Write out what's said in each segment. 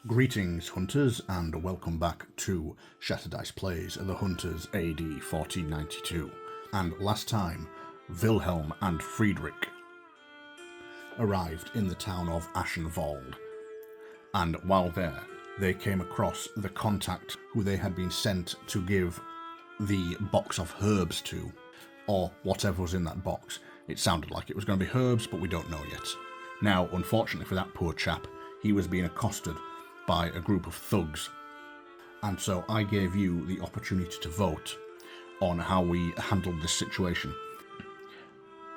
Greetings, Hunters, and welcome back to Shattered Dice Plays The Hunters AD 1492. And last time, Wilhelm and Friedrich arrived in the town of Aschenwald. And while there, they came across the contact who they had been sent to give the box of herbs to, or whatever was in that box. It sounded like it was going to be herbs, but we don't know yet. Now, unfortunately for that poor chap, he was being accosted by a group of thugs. And so I gave you the opportunity to vote on how we handled this situation.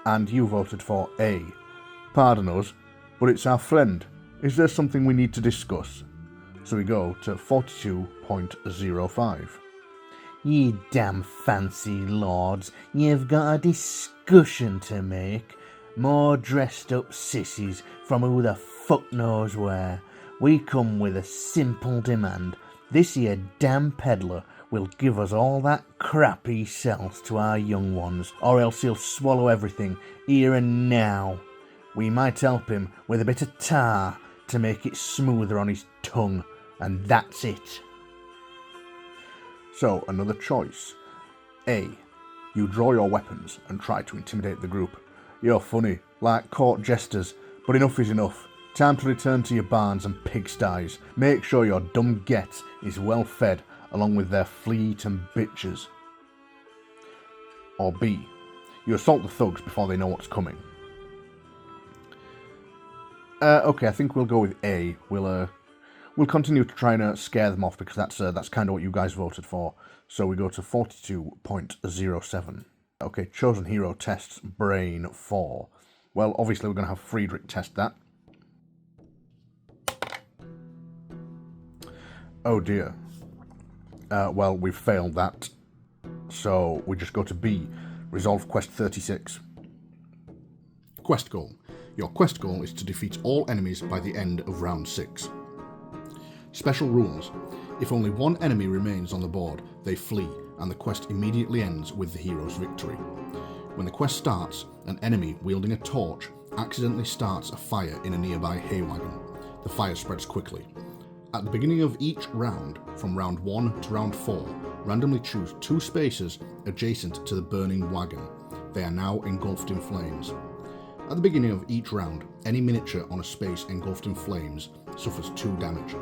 And you voted for A. Pardon us, but it's our friend. Is there something we need to discuss? So we go to 42.05. Ye damn fancy lords, you've got a discussion to make. More dressed up sissies from who the fuck knows where. We come with a simple demand. This here damn peddler will give us all that crap he sells to our young ones, or else he'll swallow everything, here and now. We might help him with a bit of tar to make it smoother on his tongue, and that's it. So, another choice. A. You draw your weapons and try to intimidate the group. You're funny, like court jesters, but enough is enough. Time to return to your barns and pigsties. Make sure your dumb get is well fed, along with their fleet and bitches. Or B. You assault the thugs before they know what's coming. Okay, I think we'll go with A. We'll continue to try and scare them off, because that's kind of what you guys voted for. So we go to 42.07. Okay, chosen hero tests brain 4. Well, obviously we're going to have Friedrich test that. Oh dear. Well, we've failed that. So we just go to B. Resolve quest 36. Quest goal. Your quest goal is to defeat all enemies by the end of round 6. Special rules. If only one enemy remains on the board, they flee, and the quest immediately ends with the hero's victory. When the quest starts, an enemy wielding a torch accidentally starts a fire in a nearby hay wagon. The fire spreads quickly. At the beginning of each round, from round 1 to round 4, randomly choose 2 spaces adjacent to the burning wagon. They are now engulfed in flames. At the beginning of each round, any miniature on a space engulfed in flames suffers 2 damage.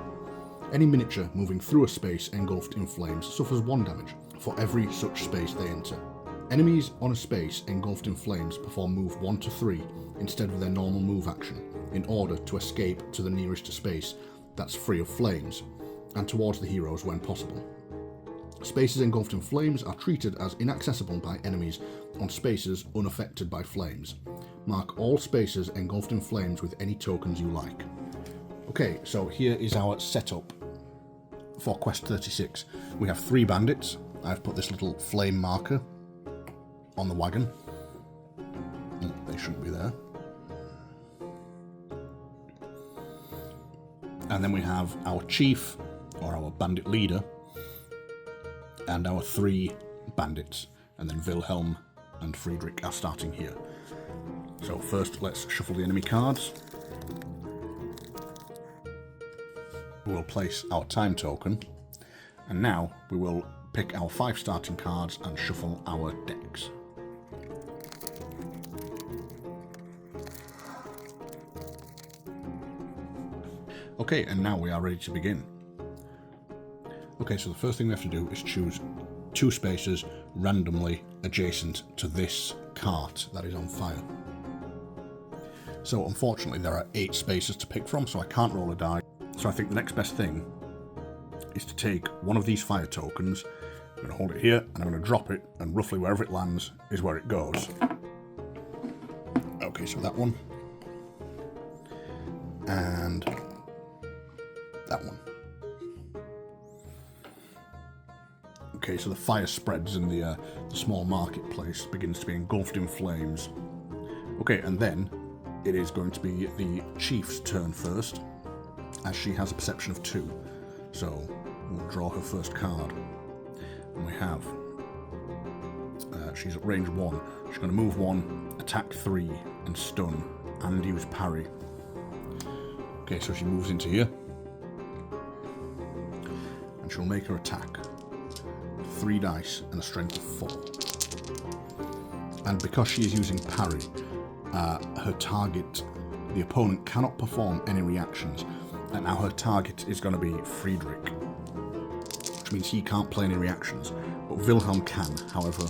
Any miniature moving through a space engulfed in flames suffers 1 damage for every such space they enter. Enemies on a space engulfed in flames perform move 1 to 3 instead of their normal move action, in order to escape to the nearest space that's free of flames, and towards the heroes when possible. Spaces engulfed in flames are treated as inaccessible by enemies on spaces unaffected by flames. Mark all spaces engulfed in flames with any tokens you like. Okay, so here is our setup for quest 36. We have 3 bandits. I've put this little flame marker on the wagon. They shouldn't be there. And then we have our chief, or our bandit leader, and our 3 bandits. And then Wilhelm and Friedrich are starting here. So first, let's shuffle the enemy cards. We will place our time token. And now we will pick our 5 starting cards and shuffle our decks. Okay, and now we are ready to begin. Okay, so the first thing we have to do is choose 2 spaces randomly adjacent to this cart that is on fire. So unfortunately there are 8 spaces to pick from, so I can't roll a die. So I think the next best thing is to take one of these fire tokens. I'm going to hold it here and I'm going to drop it, and roughly wherever it lands is where it goes. Okay, so that one. And that one. Okay, so the fire spreads in the small marketplace, begins to be engulfed in flames. Okay, and then it is going to be the chief's turn first, as she has a perception of 2. So we'll draw her first card. And we have, she's at range 1. She's going to move 1, attack 3, and stun, and use parry. Okay, so she moves into here. and she'll make her attack. 3 dice and a strength of 4. And because she is using parry, her target, the opponent cannot perform any reactions, and now her target is going to be Friedrich, which means he can't play any reactions, but Wilhelm can. However,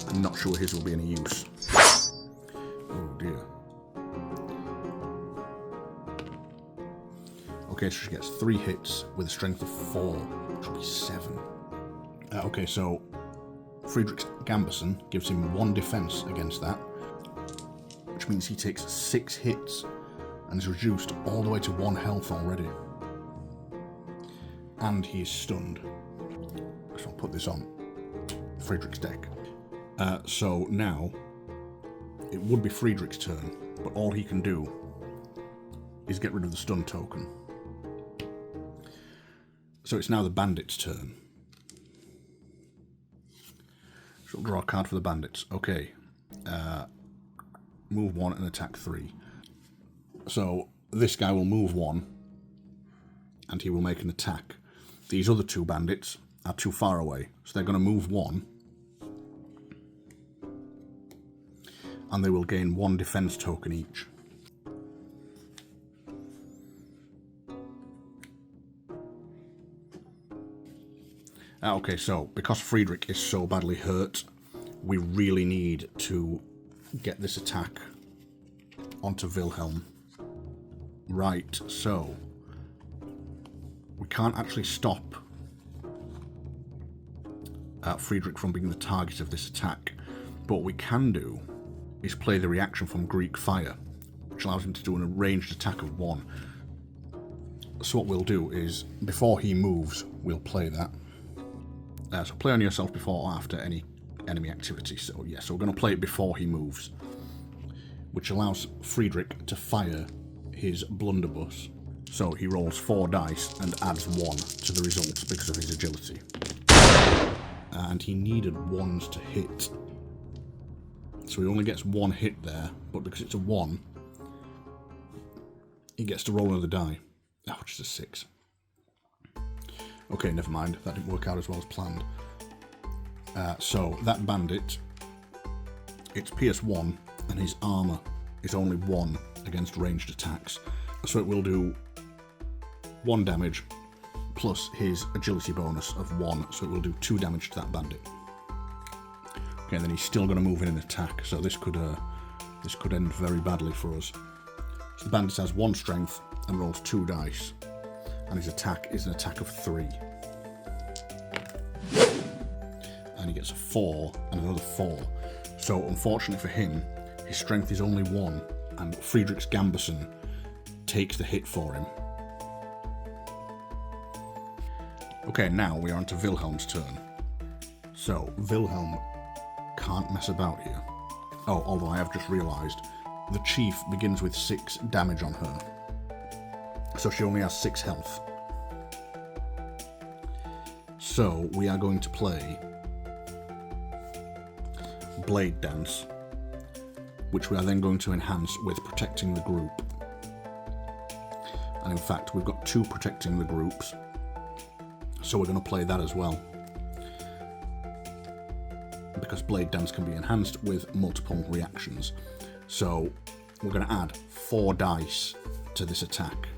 I'm not sure his will be any use. Oh dear. Okay, so she gets 3 hits with a strength of 4, which will be 7. Okay, so Friedrich's Gambeson gives him 1 defense against that, which means he takes 6 hits and is reduced all the way to 1 health already. And he is stunned. So I'll put this on Friedrich's deck. So now it would be Friedrich's turn, but all he can do is get rid of the stun token. So it's now the bandit's turn. So we'll draw a card for the bandits. Okay. Move 1 and attack 3. So this guy will move 1 and he will make an attack. These other 2 bandits are too far away, so they're going to move 1 and they will gain 1 defense token each. Okay, so because Friedrich is so badly hurt, we really need to get this attack onto Wilhelm. Right, so we can't actually stop Friedrich from being the target of this attack, but what we can do is play the reaction from Greek Fire, which allows him to do an ranged attack of 1. So what we'll do is, before he moves, we'll play that. So play on yourself before or after any enemy activity. So yeah, so we're going to play it before he moves, which allows Friedrich to fire his blunderbuss. So he rolls 4 dice and adds 1 to the result because of his agility. And he needed 1s to hit. So he only gets 1 hit there, but because it's a 1, he gets to roll another die, which is a 6. Okay, never mind. That didn't work out as well as planned. So that bandit, it's Pierce 1, and his armour is only 1 against ranged attacks. So it will do 1 damage plus his agility bonus of 1, so it will do 2 damage to that bandit. Okay, and then he's still going to move in and attack, so this could end very badly for us. So the bandit has 1 strength and rolls 2 dice. And his attack is an attack of 3. And he gets a 4 and another 4. So unfortunately for him, his strength is only 1, and Friedrich's Gambeson takes the hit for him. Okay, now we are on to Wilhelm's turn. So Wilhelm can't mess about here. Oh, although I have just realised, the chief begins with 6 damage on her. So she only has 6 health. So we are going to play Blade Dance, which we are then going to enhance with Protecting the Group. And in fact, we've got 2 Protecting the Groups, so we're going to play that as well. Because Blade Dance can be enhanced with multiple reactions. So we're going to add 4 dice to this attack.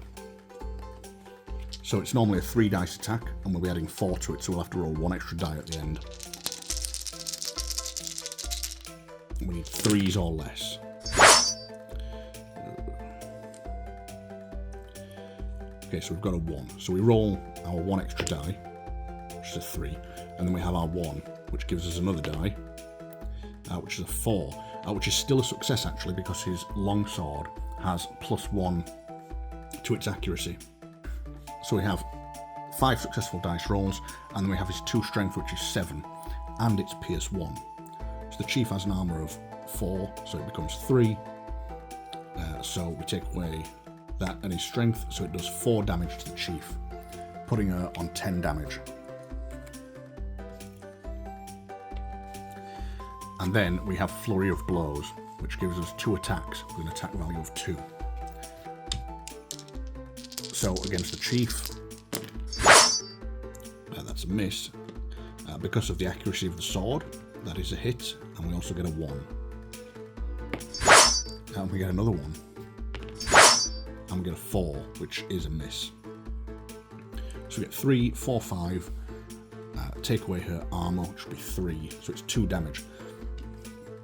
So it's normally a 3 dice attack, and we'll be adding 4 to it, so we'll have to roll 1 extra die at the end. We need 3s or less. Okay, so we've got a 1. So we roll our 1 extra die, which is a 3, and then we have our 1, which gives us another die, which is a 4, which is still a success actually, because his longsword has +1 to its accuracy. So we have 5 successful dice rolls, and then we have his 2 strength, which is 7, and it's Pierce 1. So the chief has an armour of 4, so it becomes 3. So we take away that and his strength, so it does 4 damage to the chief, putting her on 10 damage. And then we have Flurry of Blows, which gives us 2 attacks with an attack value of 2. So against the chief, that's a miss. Because of the accuracy of the sword, that is a hit, and we also get a 1. And we get another 1. And we get a 4, which is a miss. So we get 3, 4, 5. Take away her armor, which will be 3, so it's 2 damage.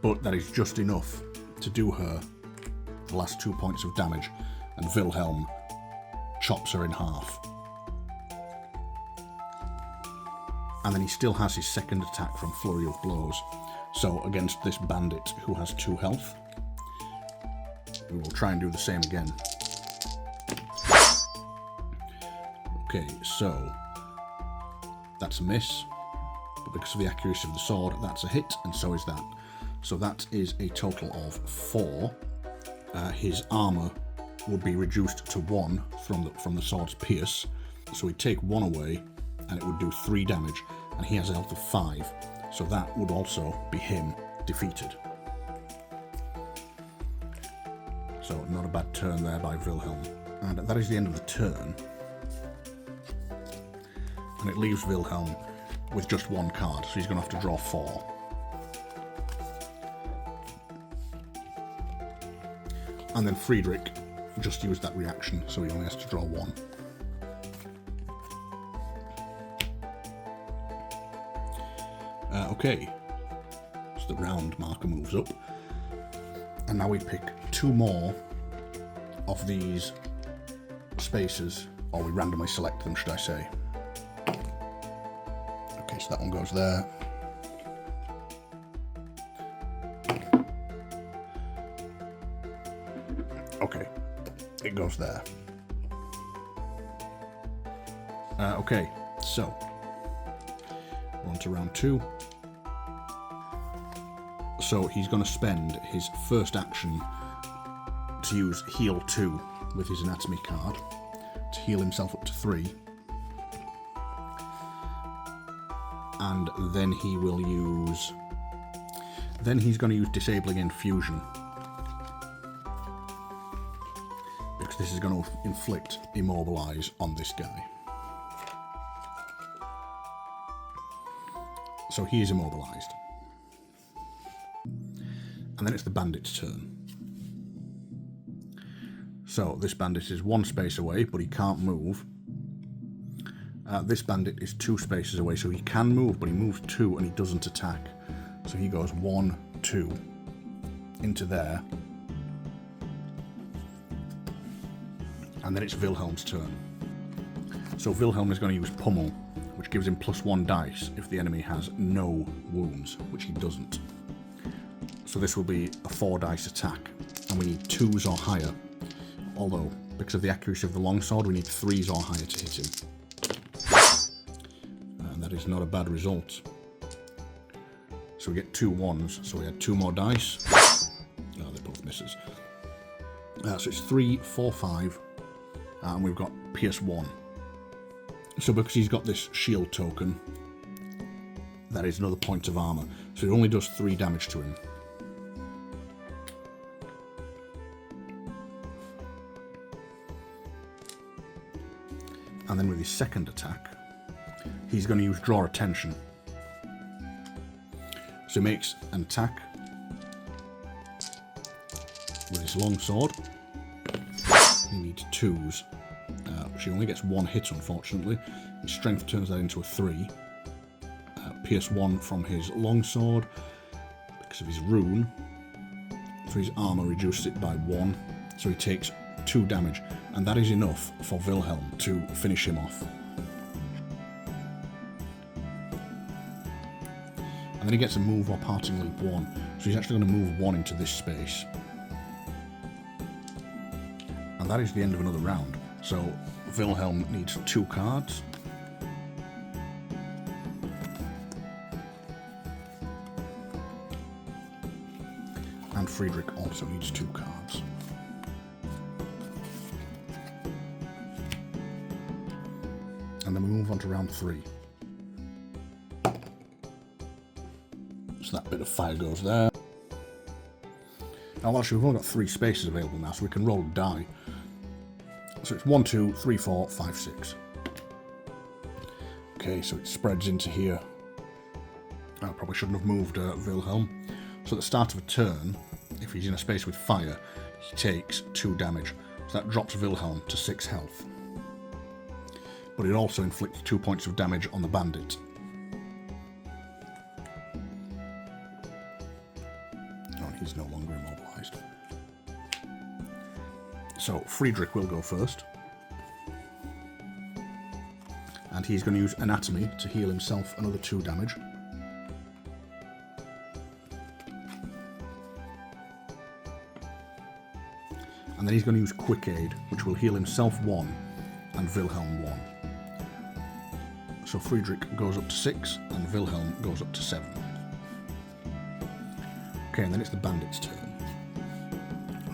But that is just enough to do her the last 2 points of damage, and Wilhelm chops her in half. And then he still has his second attack from Flurry of Blows. So against this bandit who has 2 health, we will try and do the same again. Okay, so that's a miss, but because of the accuracy of the sword, that's a hit, and so is that. So that is a total of 4. His armor would be reduced to 1 from the sword's pierce, so we'd take 1 away, and it would do 3 damage, and he has a health of 5, so that would also be him defeated. So not a bad turn there by Wilhelm. And that is the end of the turn. And it leaves Wilhelm with just 1 card, so he's going to have to draw 4. And then Friedrich just used that reaction, so he only has to draw 1. Okay, so the round marker moves up, and now we pick 2 more of these spaces, or we randomly select them, should I say. Okay, so that one goes there. Okay, it goes there. Okay, so we're on to round 2. So he's going to spend his first action to use Heal 2 with his Anatomy card to heal himself up to 3. And then he will use... Then he's going to use Disabling Infusion, because this is going to inflict Immobilize on this guy. So he is immobilized. And then it's the bandit's turn. So this bandit is 1 space away, but he can't move. This bandit is 2 spaces away, so he can move, but he moves 2 and he doesn't attack. So he goes 1, 2 into there. And then it's Wilhelm's turn. So Wilhelm is going to use Pummel, which gives him +1 dice if the enemy has no wounds, which he doesn't. So this will be a 4 dice attack, and we need 2s or higher. Although, because of the accuracy of the longsword, we need 3s or higher to hit him. And that is not a bad result. So we get 2 1s, so we had 2 more dice. No, they both misses. So it's 3, 4, 5, and we've got Pierce 1. So because he's got this shield token, that is another point of armor. So it only does 3 damage to him. And then with his second attack, he's going to use Draw Attention. So he makes an attack with his longsword. He needs 2s. She only gets 1 hit, unfortunately. His strength turns that into a 3. Pierce 1 from his longsword because of his rune. So his armor reduces it by 1. So he takes 2 damage, and that is enough for Wilhelm to finish him off. And then he gets a move or parting leap 1, so he's actually going to move 1 into this space. And that is the end of another round. So Wilhelm needs 2 cards. And Friedrich also needs 2 cards. And then we move on to round 3. So that bit of fire goes there. Now actually we've only got 3 spaces available now, so we can roll a die. So it's 1, 2, 3, 4, 5, 6. Okay, so it spreads into here. I probably shouldn't have moved Wilhelm. So at the start of a turn, if he's in a space with fire, he takes 2 damage. So that drops Wilhelm to 6 health. But it also inflicts 2 points of damage on the bandit. Oh, and he's no longer immobilized. So Friedrich will go first. And he's going to use Anatomy to heal himself another 2 damage. And then he's going to use Quick Aid, which will heal himself 1 and Wilhelm 1. So Friedrich goes up to 6 and Wilhelm goes up to 7. Okay, and then it's the bandit's turn.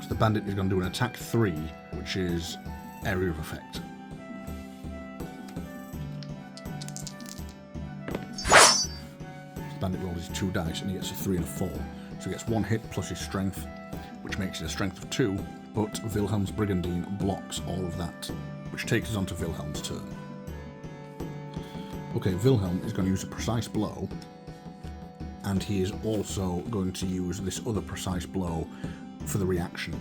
So the bandit is going to do an attack 3, which is Area of Effect. The bandit rolls his 2 dice and he gets a 3 and a 4. So he gets 1 hit plus his strength, which makes it a strength of 2, but Wilhelm's Brigandine blocks all of that, which takes us on to Wilhelm's turn. Okay, Wilhelm is going to use a precise blow, and he is also going to use this other precise blow for the reaction.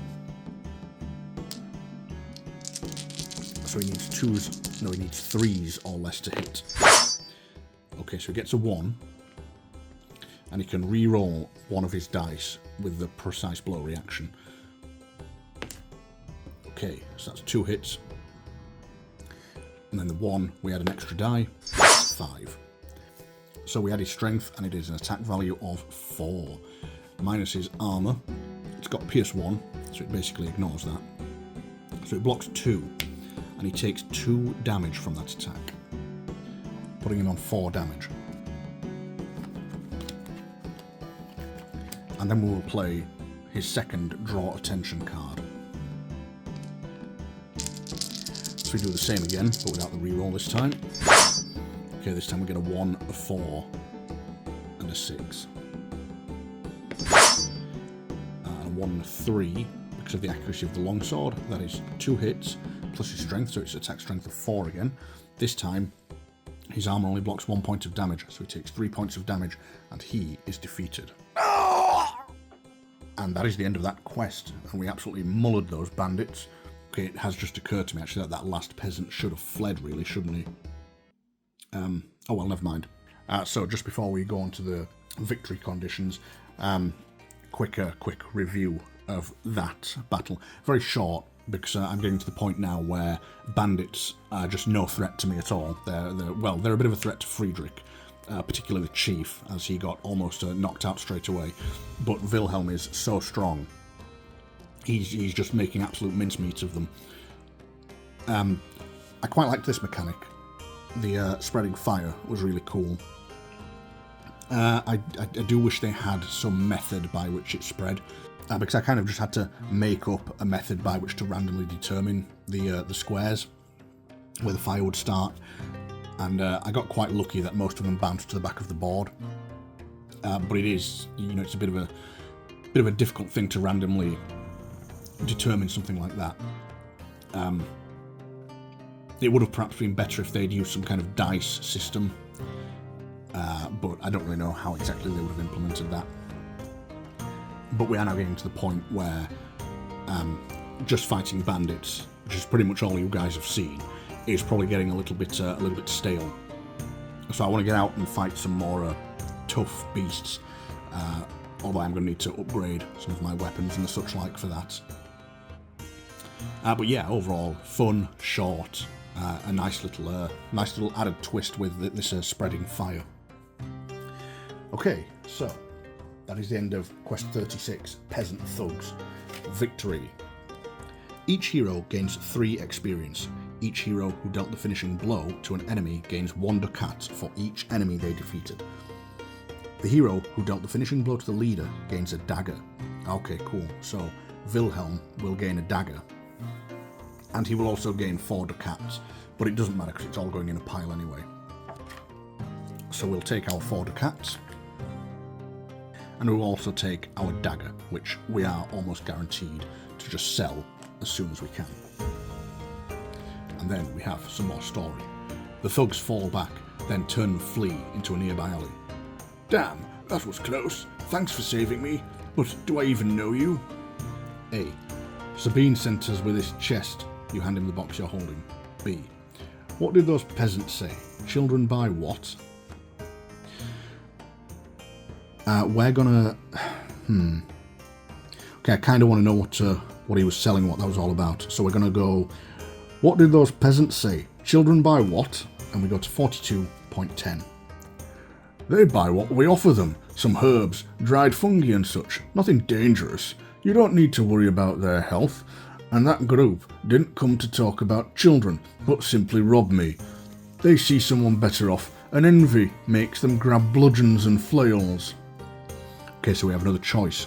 So he needs 2s, no, he needs 3s or less to hit. Okay, so he gets a 1, and he can re-roll one of his dice with the precise blow reaction. Okay, so that's 2 hits. And then the 1, we had an extra die, 5. So we had his strength, and it is an attack value of 4. Minus his armour. It's got Pierce 1, so it basically ignores that. So it blocks 2, and he takes 2 damage from that attack, putting him on 4 damage. And then we will play his second Draw Attention card. So we do the same again, but without the reroll this time. Okay, this time we get a 1, a 4, and a 6. And a 1 and a 3, because of the accuracy of the longsword. That is 2 hits, plus his strength, so it's attack strength of 4 again. This time, his armor only blocks 1 point of damage, so he takes 3 points of damage, and he is defeated. And that is the end of that quest, and we absolutely mullered those bandits. Okay, it has just occurred to me actually that last peasant should have fled, really, shouldn't he? Oh well, never mind. So just before we go on to the victory conditions, quick review of that battle. Very short, because I'm getting to the point now where bandits are just no threat to me at all. They're a bit of a threat to Friedrich, particularly the chief, as he got almost knocked out straight away. But Wilhelm is so strong. He's just making absolute mincemeat of them. I quite liked this mechanic. The spreading fire was really cool. I do wish they had some method by which it spread, because I kind of just had to make up a method by which to randomly determine the squares where the fire would start, and I got quite lucky that most of them bounced to the back of the board. But it is, it's a bit of a difficult thing to randomly determine something like that. It would have perhaps been better if they'd used some kind of dice system, but I don't really know how exactly they would have implemented that. But we are now getting to the point where just fighting bandits, which is pretty much all you guys have seen, is probably getting a little bit stale. So I want to get out and fight some more tough beasts, although I'm going to need to upgrade some of my weapons and the such like for that. But yeah, overall, fun, short, a nice little added twist with this spreading fire. Okay, so that is the end of Quest 36, Peasant Thugs. Victory. Each hero gains 3 experience. Each hero who dealt the finishing blow to an enemy gains 1 ducat for each enemy they defeated. The hero who dealt the finishing blow to the leader gains a dagger. Okay, cool. So Wilhelm will gain a dagger. And he will also gain 4 ducats, but it doesn't matter because it's all going in a pile anyway. So we'll take our 4 ducats, and we'll also take our dagger, which we are almost guaranteed to just sell as soon as we can. And then we have some more story. The thugs fall back, then turn and flee into a nearby alley. Damn, that was close. Thanks for saving me. But do I even know you? A. Sabine sent us with this chest. You hand him the box you're holding. B. What did those peasants say? Children buy what? We're gonna... Okay, I kind of want to know what he was selling, what that was all about. So we're gonna go... What did those peasants say? Children buy what? And we go to 42.10. They buy what we offer them. Some herbs, dried fungi and such. Nothing dangerous. You don't need to worry about their health. And that group didn't come to talk about children, but simply rob me. They see someone better off, and envy makes them grab bludgeons and flails. Okay, so we have another choice.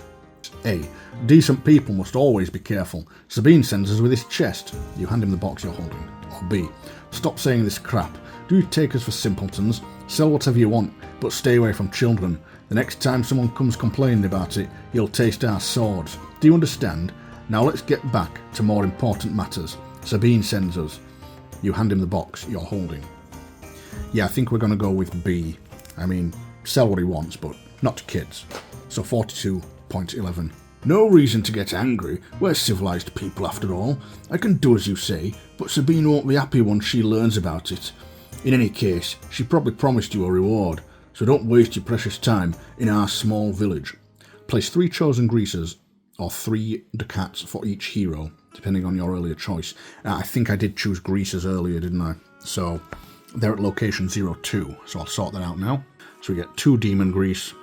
A. Decent people must always be careful. Sabine sends us with his chest. You hand him the box you're holding. Or B. Stop saying this crap. Do you take us for simpletons? Sell whatever you want, but stay away from children. The next time someone comes complaining about it, you'll taste our swords. Do you understand? Now let's get back to more important matters. Sabine sends us. You hand him the box you're holding. Yeah, I think we're going to go with B. I mean, sell what he wants, but not to kids. So 42.11. No reason to get angry. We're civilized people after all. I can do as you say, but Sabine won't be happy once she learns about it. In any case, she probably promised you a reward, so don't waste your precious time in our small village. Place 3 chosen greasers, or 3 ducats for each hero, depending on your earlier choice. I think I did choose greasers earlier, didn't I? So they're at location 02, so I'll sort that out now. So we get 2 demon grease,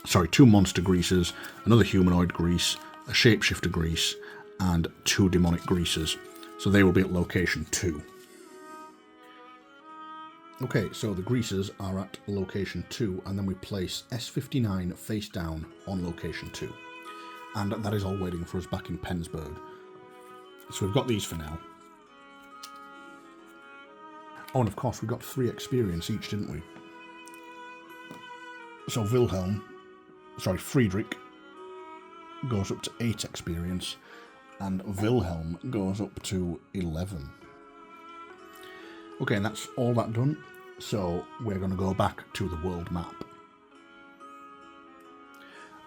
2 monster greasers, another humanoid grease, a shapeshifter grease, and 2 demonic greasers. So they will be at location 2. Okay, so the greasers are at location 2, and then we place S59 face down on location 2. And that is all waiting for us back in Pensburg. So we've got these for now. Oh, and of course we got 3 experience each, didn't we? So Friedrich goes up to 8 experience, and Wilhelm goes up to 11. Okay, and that's all that done. So we're going to go back to the world map.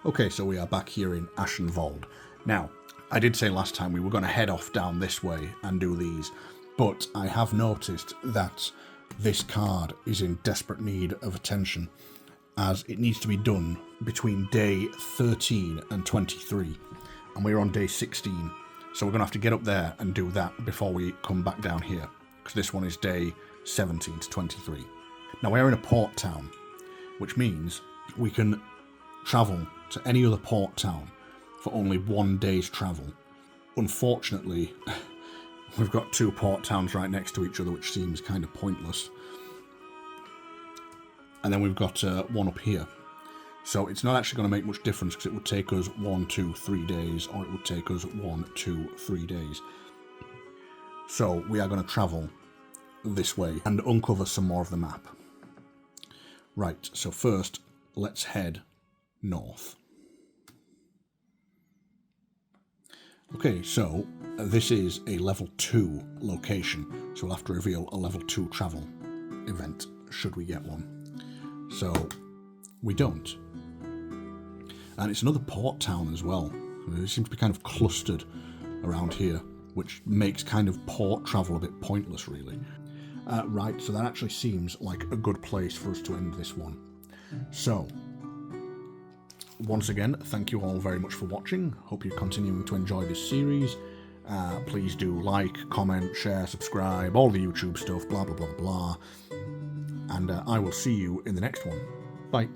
Okay, so we are back here in Aschenwald. Now, I did say last time we were going to head off down this way and do these, but I have noticed that this card is in desperate need of attention, as it needs to be done between day 13 and 23, and we're on day 16, so we're going to have to get up there and do that before we come back down here, because this one is day 17 to 23. Now we're in a port town, which means we can travel to any other port town for only 1 day's travel. Unfortunately, we've got 2 port towns right next to each other, which seems kind of pointless. And then we've got one up here. So it's not actually going to make much difference, because it would take us 1, 2, 3 days, or it would take us 1, 2, 3 days. So we are going to travel this way and uncover some more of the map. Right, so first let's head north. Okay, so this is a level 2 location, so we'll have to reveal a level 2 travel event, should we get one. So we don't. And it's another port town as well. It seems to be kind of clustered around here, which makes kind of port travel a bit pointless, really. Right, so that actually seems like a good place for us to end this one. So, once again, thank you all very much for watching. Hope you're continuing to enjoy this series. Please do like, comment, share, subscribe, all the YouTube stuff, blah, blah, blah, blah. And I will see you in the next one. Bye.